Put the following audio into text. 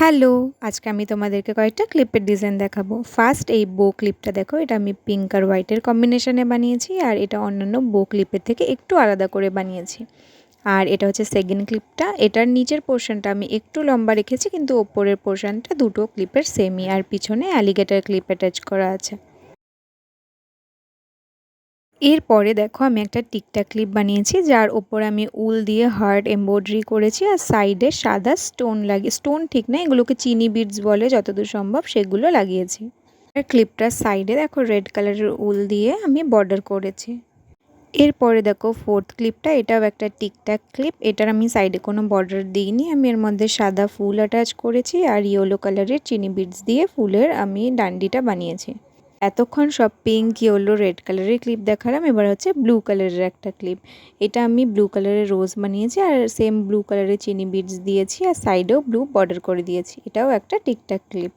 Hello! আজকে আমি তোমাদেরকে কয়েকটা ক্লিপের ডিজাইন দেখাবো। ফার্স্ট এই বো ক্লিপটা দেখো, এটা আমি পিঙ্ক আর হোয়াইটের কম্বিনেশনে বানিয়েছি আর এটা অন্যান্য বো ক্লিপের থেকে একটু আলাদা করে বানিয়েছি। আর এটা হচ্ছে সেকেন্ড ক্লিপটা, এটার নিচের পোর্শনটা আমি একটু লম্বা রেখেছি কিন্তু ওপরের পোর্শনটা দুটো ক্লিপের সেমই আর পিছনে অ্যালিগেটর ক্লিপ অ্যাটাচ করা আছে। এরপরে দেখো আমি একটা টিকটাক ক্লিপ বানিয়েছি যার ওপর আমি উল দিয়ে হার্ট এমব্রয়ডারি করেছি আর সাইডে সাদা স্টোন লাগিয়ে, স্টোন ঠিক না, এগুলোকে চিনি বিডস বলে যতদূর সম্ভব, সেগুলো লাগিয়েছি। আর ক্লিপটার সাইডে দেখো রেড কালারের উল দিয়ে আমি বর্ডার করেছি। এরপরে দেখো ফোর্থ ক্লিপটা, এটাও একটা টিকটাক ক্লিপ, এটার আমি সাইডে কোনো বর্ডার দিইনি, আমি এর মধ্যে সাদা ফুল অ্যাটাচ করেছি আর ইয়েলো কালারের চিনি বিডস দিয়ে ফুলের আমি ডান্ডিটা বানিয়েছি। এতক্ষণ সব পিঙ্ক, ইয়েলো, রেড কালারের ক্লিপ দেখালাম, এবার হচ্ছে ব্লু কালারের একটা ক্লিপ। এটা আমি ব্লু কালারের রোজ বানিয়েছি আর সেম ব্লু কালারের চিনি বিডস দিয়েছি আর সাইডেও ব্লু বর্ডার করে দিয়েছি। এটাও একটা টিকটাক ক্লিপ।